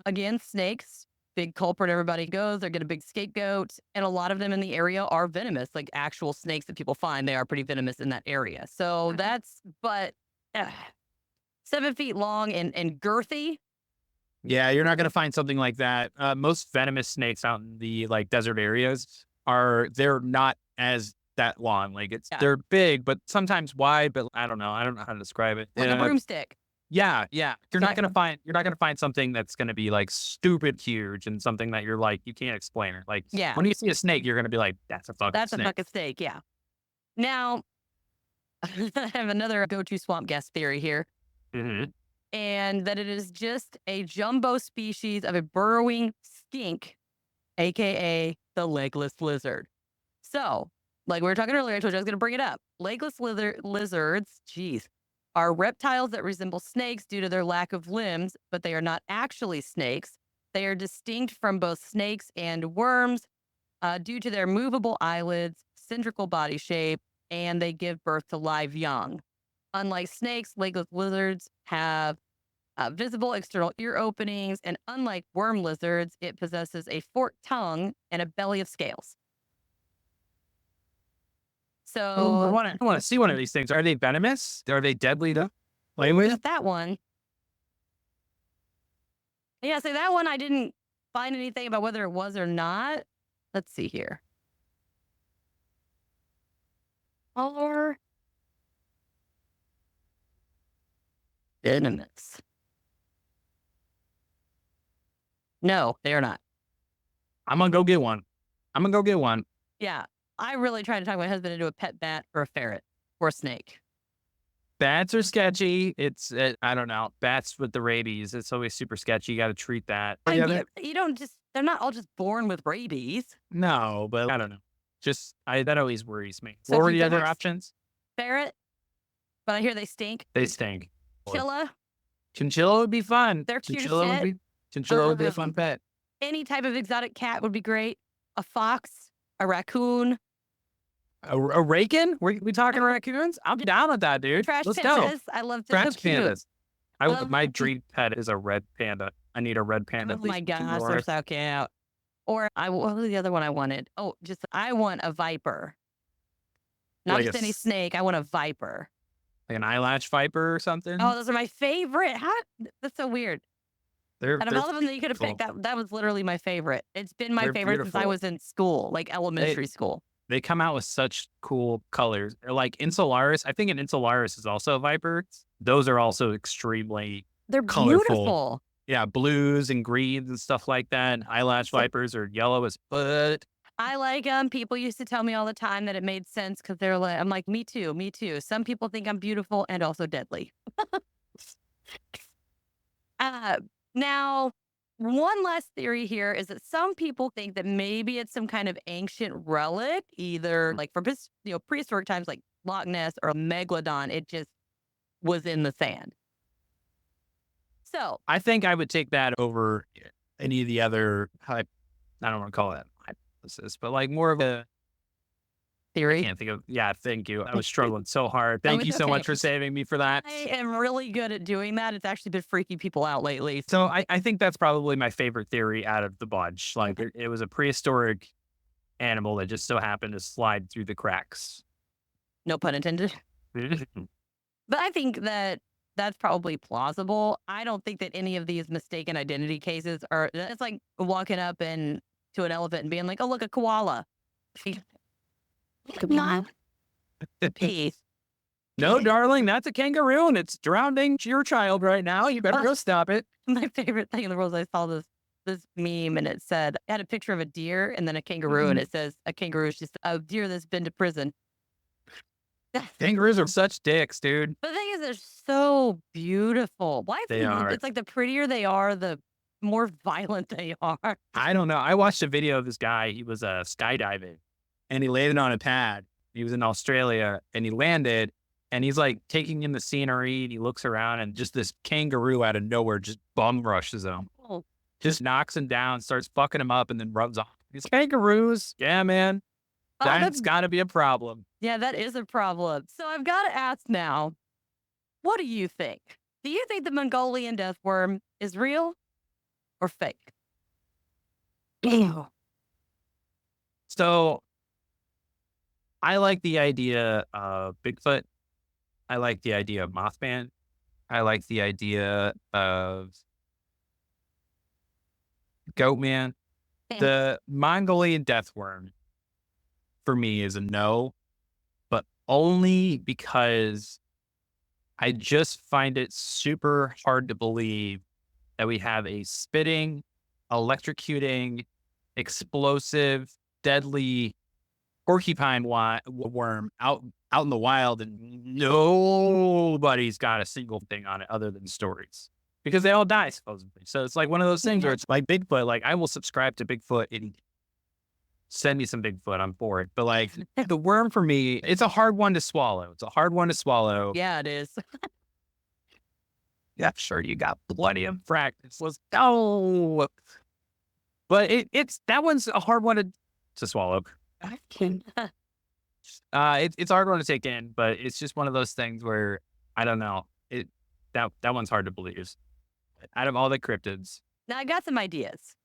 Again, snakes, big culprit, everybody goes. They're get a big scapegoat. And a lot of them in the area are venomous, like actual snakes that people find. They are pretty venomous in that area. So that's, but 7 feet long and girthy. Yeah, you're not going to find something like that. Most venomous snakes out in the like desert areas they're not as that long. Like they're big, but sometimes wide, but I don't know. I don't know how to describe it. Like a broomstick. Yeah. You're not gonna find something that's gonna be like stupid huge and something that you're like you can't explain it. Like when you see a snake, you're gonna be like, that's a fucking snake. A fucking snake, yeah. Now I have another go-to swamp gas theory here. And that it is just a jumbo species of a burrowing skink, aka the legless lizard. So, like we were talking earlier, I told you I was gonna bring it up. Legless lizards, are reptiles that resemble snakes due to their lack of limbs, but they are not actually snakes. They are distinct from both snakes and worms due to their movable eyelids, cylindrical body shape, and they give birth to live young. Unlike snakes, legless lizards have visible external ear openings, and unlike worm lizards, it possesses a forked tongue and a belly of scales. So I want to see one of these things. Are they venomous? Are they deadly to play with? that one. Yeah, so that one I didn't find anything about whether it was or not. Let's see here. Or venomous. No, they are not. I'm gonna go get one. Yeah, I really tried to talk my husband into a pet bat or a ferret or a snake. Bats are sketchy. It's I don't know. Bats with the rabies. It's always super sketchy. You got to treat that. You don't just, they're not all just born with rabies. No, but I don't know. That always worries me. So What were the other options? Ferret, but I hear they stink. They stink. Chinchilla, would be fun. they're cute as Chinchilla shit. would be a fun pet. Any type of exotic cat would be great. A fox, a raccoon. A raccoon? We talking raccoons? I'm down with that, dude. Trash Let's pandas. go. I love Trash pandas. My Love- dream pet is a red panda. I need a red panda. Oh my gosh, they're so cute. Or what was the other one I wanted? Oh, I want a viper. Not Like just any snake. I want a viper. Like an eyelash viper or something? Oh, those are my favorite. That's so weird. Out of all of them that you could have picked, that was literally my favorite. It's been my favorite since I was in school, like elementary school. They come out with such cool colors. They're like Insularis. I think an Insularis is also a viper. Those are also extremely They're colorful. beautiful. Yeah, blues and greens and stuff like that. Eyelash vipers are yellow as fuck. I like them. People used to tell me all the time that it made sense because they're like, I'm like, me too. Some people think I'm beautiful and also deadly. Now, one last theory here is that some people think that maybe it's some kind of ancient relic, either like from prehistoric times like Loch Ness or a megalodon. was in the sand. So I think I would take that over any of the other I don't want to call it hypothesis, but like more of a I theory. can't think of. Yeah, thank you. I was struggling so hard. Oh, Thank it's you so okay. much for saving me for that. I am really good at doing that. It's actually been freaking people out lately. So I think that's probably my favorite theory out of the bunch. Like it was a prehistoric animal that just so happened to slide through the cracks. No pun intended. But I think that that's probably plausible. I don't think that any of these mistaken identity cases are. It's like walking up and to an elephant and being like, "Oh, look, a koala." Not peace. No, darling, that's a kangaroo and it's drowning your child right now. You better go stop it. My favorite thing in the world is I saw this meme and it said it had a picture of a deer and then a kangaroo and it says a kangaroo is just a deer that's been to prison. Kangaroos are such dicks, dude. The thing is, they're so beautiful. Why? They are. It's like the prettier they are, the more violent they are. I don't know. I watched a video of this guy. He was skydiving and he landed on a pad. He was in Australia and he landed and he's like taking in the scenery and he looks around and just this kangaroo out of nowhere just bum rushes him. Oh. Just knocks him down, starts fucking him up and then runs off. These kangaroos. Yeah, man. That's got to be a problem. Yeah, that is a problem. So I've got to ask now, what do you think? Do you think the Mongolian death worm is real or fake? So I like the idea of Bigfoot. I like the idea of Mothman. I like the idea of Goatman. The Mongolian death worm for me is a no, but only because I just find it super hard to believe that we have a spitting, electrocuting, explosive, deadly porcupine worm out in the wild and nobody's got a single thing on it other than stories because they all die supposedly. So it's like one of those things where it's like Bigfoot, like I will subscribe to Bigfoot and send me some Bigfoot, I'm for it. But like the worm for me, it's a hard one to swallow. It's a hard one to swallow. Yeah, it is. Yeah, sure. You got plenty of practice. Let's go. But it's that one's a hard one to swallow. It's a hard one to take in, but it's just one of those things where I don't know. That one's hard to believe. Out of all the cryptids. Now I got some ideas.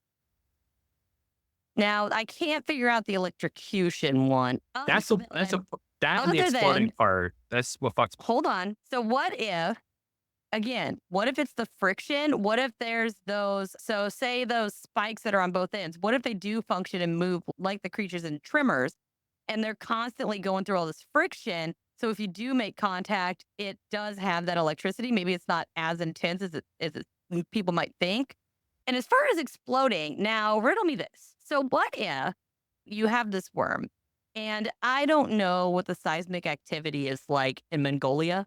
Now I can't figure out the electrocution one. That and the exploding part. That's what fucks. Hold on. So what if, again, what if it's the friction? What if there's those, so say those spikes that are on both ends, what if they do function and move like the creatures in Tremors and they're constantly going through all this friction? So if you do make contact, it does have that electricity. Maybe it's not as intense as people might think. And as far as exploding, now riddle me this. So what if you have this worm and I don't know what the seismic activity is like in Mongolia,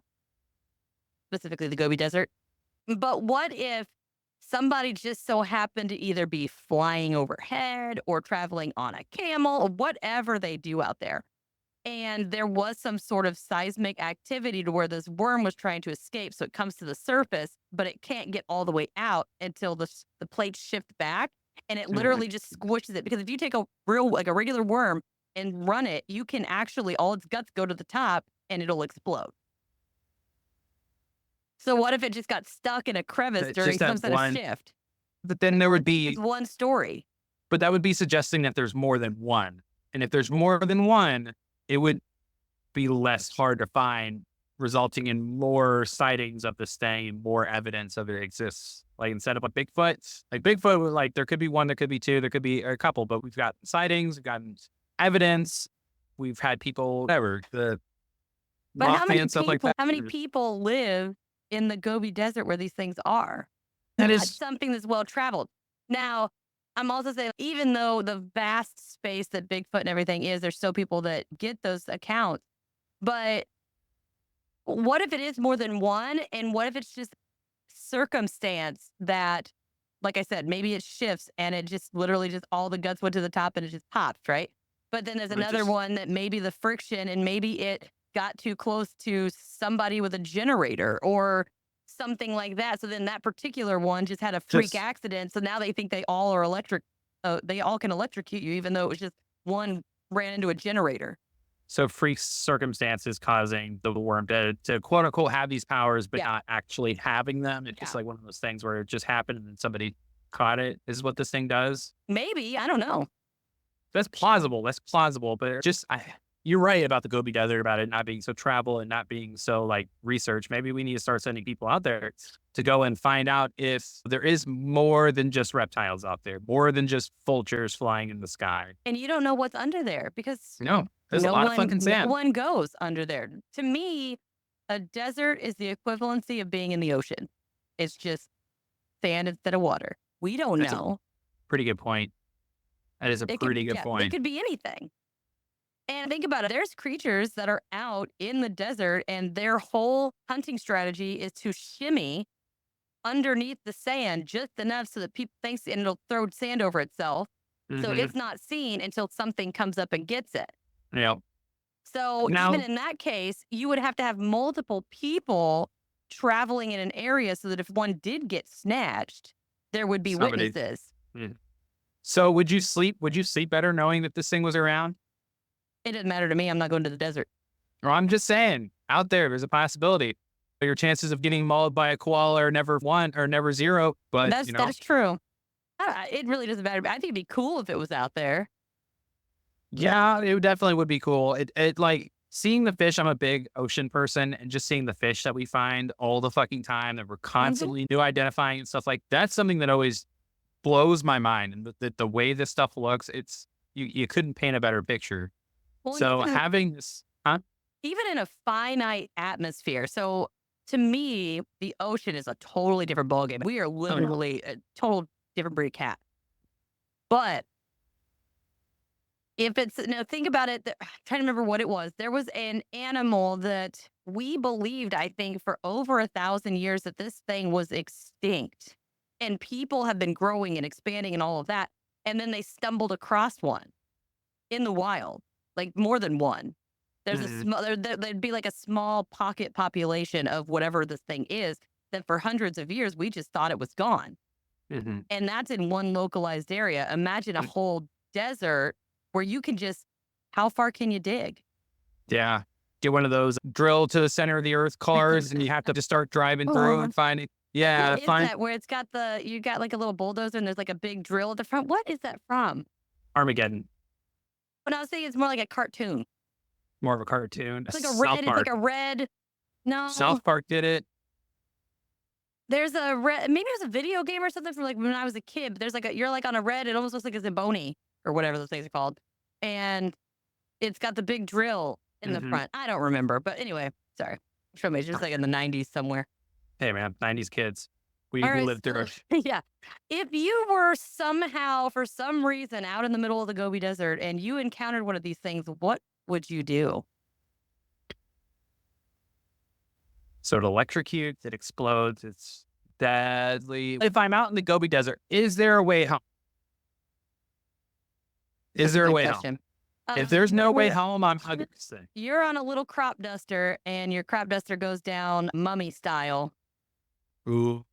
specifically the Gobi Desert. But what if somebody just so happened to either be flying overhead or traveling on a camel or whatever they do out there? And there was some sort of seismic activity to where this worm was trying to escape. So it comes to the surface, but it can't get all the way out until the plates shift back. And it literally just squishes it. Because if you take a regular worm and run it, you can actually, all its guts go to the top and it'll explode. So what if it just got stuck in a crevice during some sort of shift? But then there would be one story. But that would be suggesting that there's more than one. And if there's more than one, it would be less hard to find, resulting in more sightings of this thing, more evidence of it exists. Like instead of Bigfoot, there could be one, there could be two, there could be a couple, but we've got sightings, we've gotten evidence, we've had people, whatever, But how many people live in the Gobi Desert where these things are? That is something that's well traveled. Now, I'm also saying, even though the vast space that Bigfoot and everything is, there's still people that get those accounts. But what if it is more than one? And what if it's just circumstance that, like I said, maybe it shifts and it just literally just all the guts went to the top and it just pops, right? But then there's another one that maybe the friction and maybe it got too close to somebody with a generator or something like that. So then that particular one just had a freak Just accident. So now they think they all are electric. They all can electrocute you, even though it was just one ran into a generator. so freak circumstances causing the worm to quote unquote have these powers, but Yeah. not actually having them. It's just Yeah. like one of those things where it just happened and then somebody caught it. Is what this thing does. Maybe. I don't know. That's plausible. That's plausible. But you're right about the Gobi Desert, about it not being so travel and not being so like research. Maybe we need to start sending people out there to go and find out if there is more than just reptiles out there, more than just vultures flying in the sky. And you don't know what's under there because No, there's a lot of fucking no sand. one goes under there. To me, a desert is the equivalency of being in the ocean. It's just sand instead of water. We don't That's a know. pretty good point. That is a pretty good It point. could be anything. And think about it. There's creatures that are out in the desert and their whole hunting strategy is to shimmy underneath the sand just enough so that people think and it'll throw sand over itself. So Mhm. it's not seen until something comes up and gets it. Yeah. So Now, even in that case, you would have to have multiple people traveling in an area so that if one did get snatched, there would be somebody. witnesses. Mm. So would you sleep? Would you sleep better knowing that this thing was around? It doesn't matter to me. I'm not going to the desert. Or I'm just saying, out there's a possibility. Your chances of getting mauled by a koala are never one or never zero. But That is true. It really doesn't matter. I think it'd be cool if it was out there. yeah, it definitely would be cool. It like seeing the fish. I'm a big ocean person, and just seeing the fish that we find all the fucking time that we're constantly new identifying and stuff like that's something that always blows my mind. And the way this stuff looks, it's you couldn't paint a better picture. Well, So having this, huh? even in a finite atmosphere. So to me, the ocean is a totally different ballgame. We are literally a total different breed of cat. But if it's now, think about it. I'm trying to remember what it was. There was an animal that we believed, I think, for over 1,000 years that this thing was extinct, and people have been growing and expanding and all of that. And then they stumbled across one in the wild, like more than one. There's a Mhm. small, there'd be like a small pocket population of whatever this thing is that for hundreds of years we just thought it was gone. Mhm. And that's in one localized area. Imagine a whole desert where you can just, how far can you dig? Yeah. Get one of those drill to the center of the earth cars and you have to just start driving through and find it. Yeah, What is find that where it's got you got like a little bulldozer and there's like a big drill at the front? What is that from? Armageddon. When I was saying it's more like a cartoon. More of a cartoon. It's like a South red, it's Park. like a red. No, South Park did it. there's a red, maybe it was a video game or something from like when I was a kid, but there's like you're like on a red, it almost looks like a Zamboni or whatever those things are called. And it's got the big drill in the Mhm. front. I don't remember, but anyway, sorry. Show me, it's just like in the 90s somewhere. Hey man, 90s kids. We All right, lived through so- it. yeah. If you were somehow, for some reason, out in the middle of the Gobi Desert and you encountered one of these things, what would you do? So it electrocutes, it explodes, it's deadly. If I'm out in the Gobi Desert, is there a way home? Is there a Good way home? question. If there's no way We're- home, I'm hugging this thing. You're on a little crop duster and your crop duster goes down mummy style. Ooh.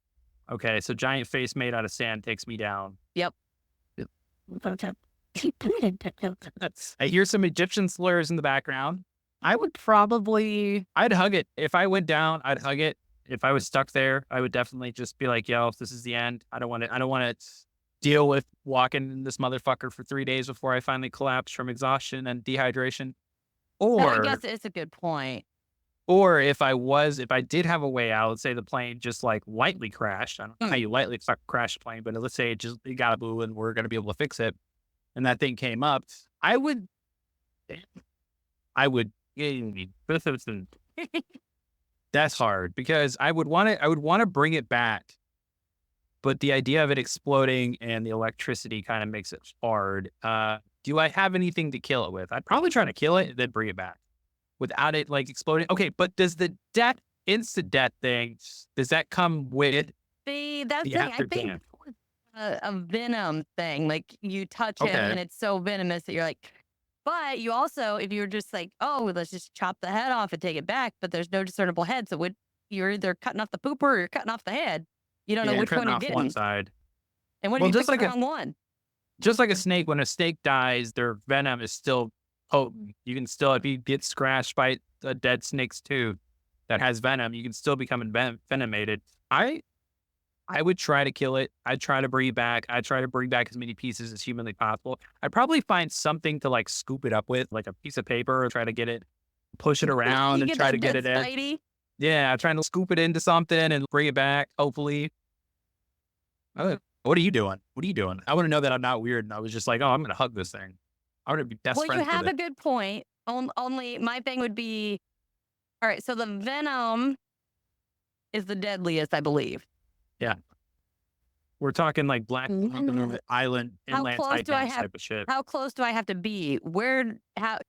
Okay, so giant face made out of sand takes me down. Yep. I hear some Egyptian slurs in the background. I'd hug it. If I went down, I'd hug it. If I was stuck there, I would definitely just be like, yo, this is the end. I don't want to deal with walking in this motherfucker for 3 days before I finally collapse from exhaustion and dehydration. I Or guess it's a good point. Or if I did have a way out, let's say the plane just like lightly crashed. I don't know how you lightly crash a plane, but let's say it got a boo and we're going to be able to fix it. And that thing came up. I would, that's hard because I would want to bring it back. But the idea of it exploding and the electricity kind of makes it hard. Do I have anything to kill it with? I'd probably try to kill it and then bring it back without it like exploding. Okay, but does the instant death thing, does that come with That's the the thing. I after think death? a venom thing. Like you touch him Okay. and it's so venomous that you're like, But you also, if you're just like, oh, let's just chop the head off and take it back, but there's no discernible head. So you're either cutting off the pooper or you're cutting off the head. You don't know Yeah, which one cutting you're off one getting. side. And what if Well, you pick the wrong one? just like a snake, when a snake dies, their venom is still potent. You can still, if you get scratched by a dead snake's tooth that has venom, you can still become venomated. I would try to kill it. I'd try to bring it back. I'd try to bring back as many pieces as humanly possible. I'd probably find something to like scoop it up with, like a piece of paper, or try to get it, push it around and try to get it in. Spidey. Yeah, trying to scoop it into something and bring it back, hopefully. What are you doing? What are you doing? I want to know that I'm not weird. And I was just like, oh, I'm going to hug this thing. I'm going to be best Well, friends you have with a it. good point. Only my thing would be, all right, so the venom is the deadliest, I believe. Yeah. We're talking like Black Island inland type of shit. How close do I have to be?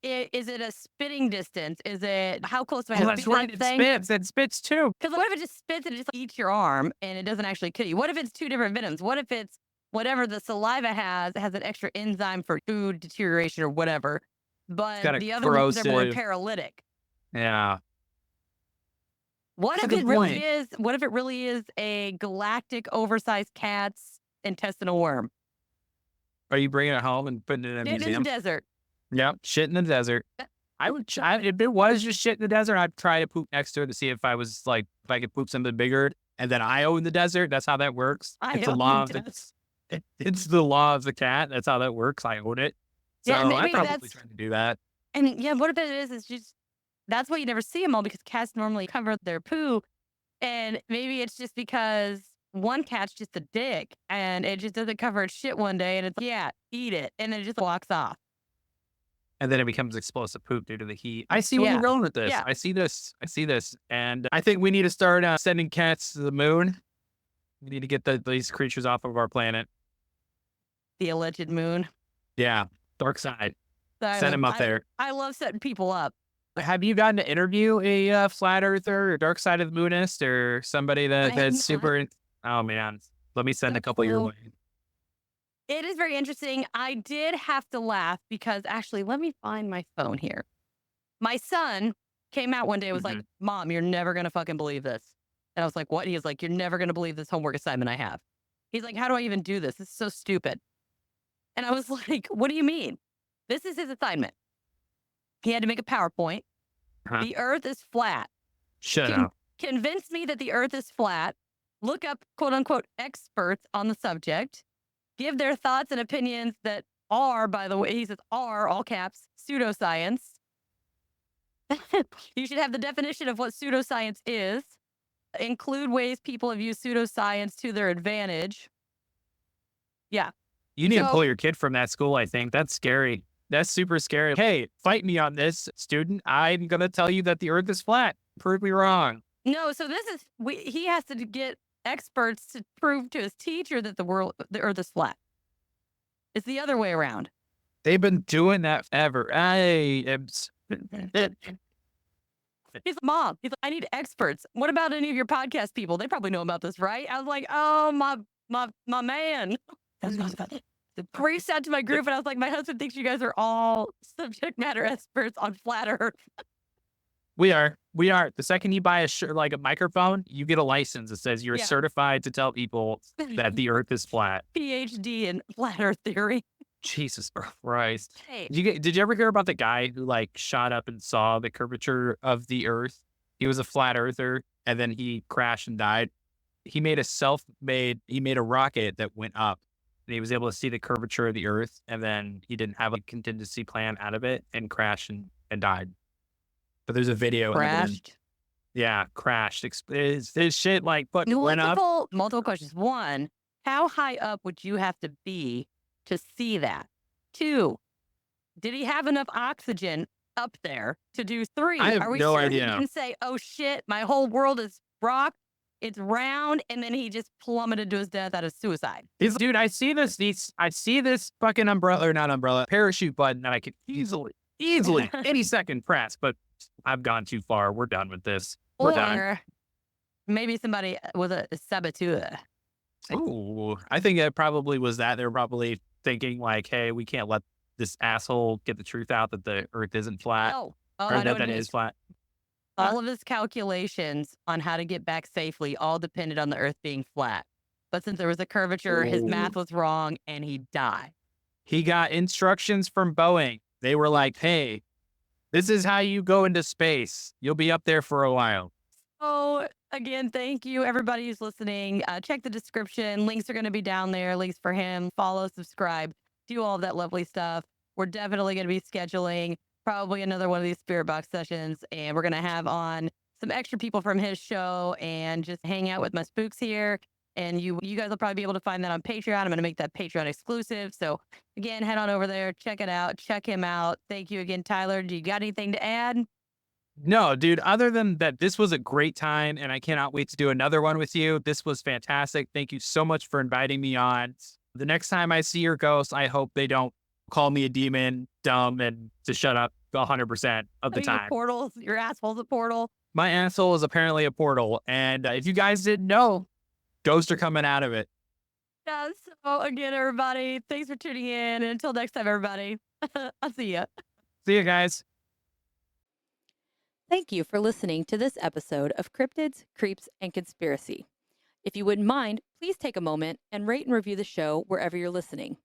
Is it a spitting distance? Is it, how close do I have to be? That's right. It spits too. Because what if it just spits and it just eats your arm and it doesn't actually kill you? What if it's two different venoms? What if it's whatever the saliva has an extra enzyme for food deterioration or whatever, but the other ones are more paralytic? Yeah. What if it really is a galactic oversized cat's intestinal worm? Are you bringing it home and putting it in a museum? In the desert. Yeah, shit in the desert. If it was just shit in the desert, I'd try to poop next to it to see if I could poop something bigger. And then I own the desert. That's how that works. It's the law of the cat. That's how that works. I own it. So I'm probably trying to do that. And yeah, what if it is? It's just, that's why you never see them all, because cats normally cover their poo. And maybe it's just because one cat's just a dick and it just doesn't cover its shit one day and it's like, yeah, eat it. And then it just walks off. And then it becomes explosive poop due to the heat. I see where you're going with this. Yeah. I see this. And I think we need to start sending cats to the moon. We need to get these creatures off of our planet. The alleged moon. Yeah. Dark side. Send them up there. I love setting people up. Have you gotten to interview a flat earther or dark side of the moonist or somebody that's super? Oh man, let me send a couple your way. It is very interesting. I did have to laugh because actually, let me find my phone here. My son came out one day and was like, "Mom, you're never gonna fucking believe this." And I was like, "What?" He's like, "You're never gonna believe this homework assignment I have." He's like, "How do I even do this? This is so stupid." And I was like, "What do you mean?" This is his assignment. He had to make a PowerPoint. The earth is flat. Shut up. Convince me that the earth is flat. Look up quote unquote experts on the subject. Give their thoughts and opinions that are, by the way, he says are, all caps, pseudoscience. You should have the definition of what pseudoscience is. Include ways people have used pseudoscience to their advantage. Yeah. You need to pull your kid from that school, I think. That's scary. That's super scary. Hey, fight me on this, student. I'm going to tell you that the earth is flat. Prove me wrong. No, so he has to get experts to prove to his teacher that the earth is flat. It's the other way around. They've been doing that forever. He's like, Mom, he's like, I need experts. What about any of your podcast people? They probably know about this, right? I was like, oh, my man. I reached out to my group and I was like, my husband thinks you guys are all subject matter experts on flat earth. We are. The second you buy a microphone, you get a license that says you're certified to tell people that the earth is flat. PhD in flat earth theory. Jesus Christ. Hey. Did you ever hear about the guy who shot up and saw the curvature of the earth? He was a flat earther and then he crashed and died. He made a rocket that went up. And he was able to see the curvature of the earth, and then he didn't have a contingency plan out of it and crashed and died. But there's a video. Crashed? Crashed. His shit went up. Multiple questions. One, how high up would you have to be to see that? Two, did he have enough oxygen up there to do? Three, I have no idea. He can say, oh shit, my whole world is rock. It's round, and then he just plummeted to his death out of suicide. Dude, I see this fucking parachute button that I could easily, any second press, but I've gone too far. We're done with this. We're done. Maybe somebody was a saboteur. Oh, I think it probably was that. They were probably thinking hey, we can't let this asshole get the truth out that the Earth isn't flat Oh, or I know that what that it is is. flat. All of his calculations on how to get back safely all depended on the Earth being flat. But since there was a curvature, his Ooh. math was wrong and he died. He got instructions from Boeing. They were like, "Hey, this is how you go into space. You'll be up there for a while." Oh, again, thank you, everybody who's listening. Check the description. Links are going to be down there. Links for him. Follow, subscribe, do all of that lovely stuff. We're definitely going to be scheduling probably another one of these spirit box sessions, and we're going to have on some extra people from his show and just hang out with my spooks here. And you guys will probably be able to find that on Patreon. I'm going to make that Patreon exclusive. So again, head on over there, check it out, check him out. Thank you again, Tyler. Do you got anything to add? No, dude, other than that, this was a great time and I cannot wait to do another one with you. This was fantastic. Thank you so much for inviting me on. The next time I see your ghost, I hope they don't call me a demon, dumb, and to shut up 100% of the Your time. portals, your asshole's a portal. My asshole is apparently a portal. And if you guys didn't know, ghosts are coming out of it. Yeah, so again, everybody, thanks for tuning in. And until next time, everybody, I'll see ya. See you guys. Thank you for listening to this episode of Cryptids, Creeps, and Conspiracy. If you wouldn't mind, please take a moment and rate and review the show wherever you're listening.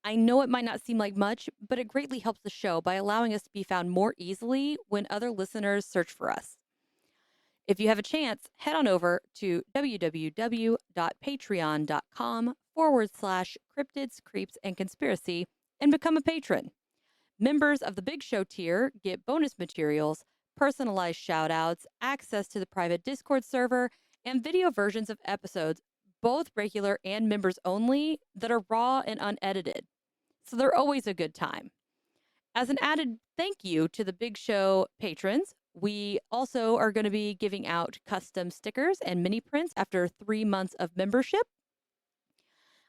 I know it might not seem like much, but it greatly helps the show by allowing us to be found more easily when other listeners search for us. If you have a chance, head on over to www.patreon.com/cryptids, creeps, and conspiracy and become a patron. Members of the Big Show tier get bonus materials, personalized shout-outs, access to the private Discord server, and video versions of episodes, both regular and members only, that are raw and unedited. So they're always a good time. As an added thank you to the Big Show patrons, we also are going to be giving out custom stickers and mini prints after 3 months of membership.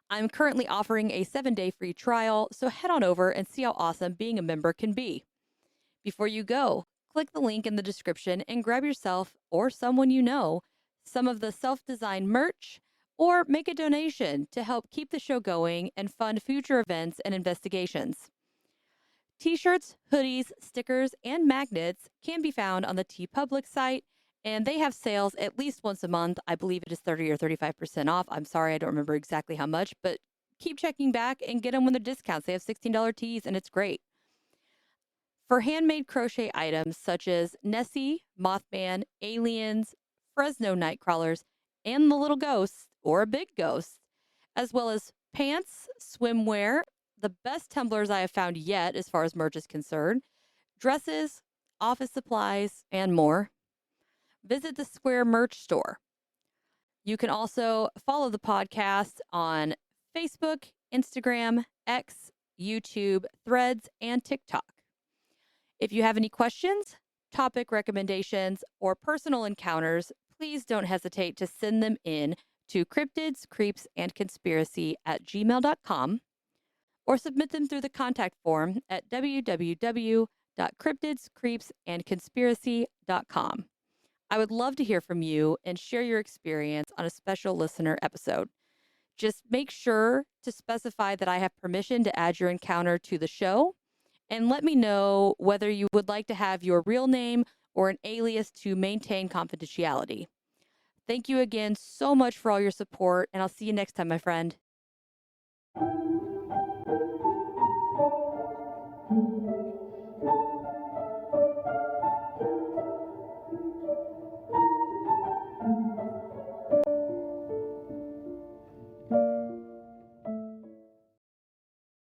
I'm currently offering a 7-day free trial, so head on over and see how awesome being a member can be. Before you go, click the link in the description and grab yourself or someone you know some of the self-designed merch, or make a donation to help keep the show going and fund future events and investigations. T-shirts, hoodies, stickers, and magnets can be found on the TeePublic site, and they have sales at least once a month. I believe it is 30 or 35% off. I'm sorry, I don't remember exactly how much, but keep checking back and get them when they're discounts. They have $16 tees, and it's great. For handmade crochet items such as Nessie, Mothman, aliens, Fresno nightcrawlers, and the little ghosts or a big ghost, as well as pants, swimwear, the best tumblers I have found yet as far as merch is concerned, dresses, office supplies, and more, visit the Square merch store. You can also follow the podcast on Facebook, Instagram, X, YouTube, Threads, and TikTok. If you have any questions, topic recommendations, or personal encounters, please don't hesitate to send them in to cryptidscreepsandconspiracy@gmail.com or submit them through the contact form at www.cryptidscreepsandconspiracy.com. I would love to hear from you and share your experience on a special listener episode. Just make sure to specify that I have permission to add your encounter to the show, and let me know whether you would like to have your real name or an alias to maintain confidentiality. Thank you again so much for all your support, and I'll see you next time, my friend.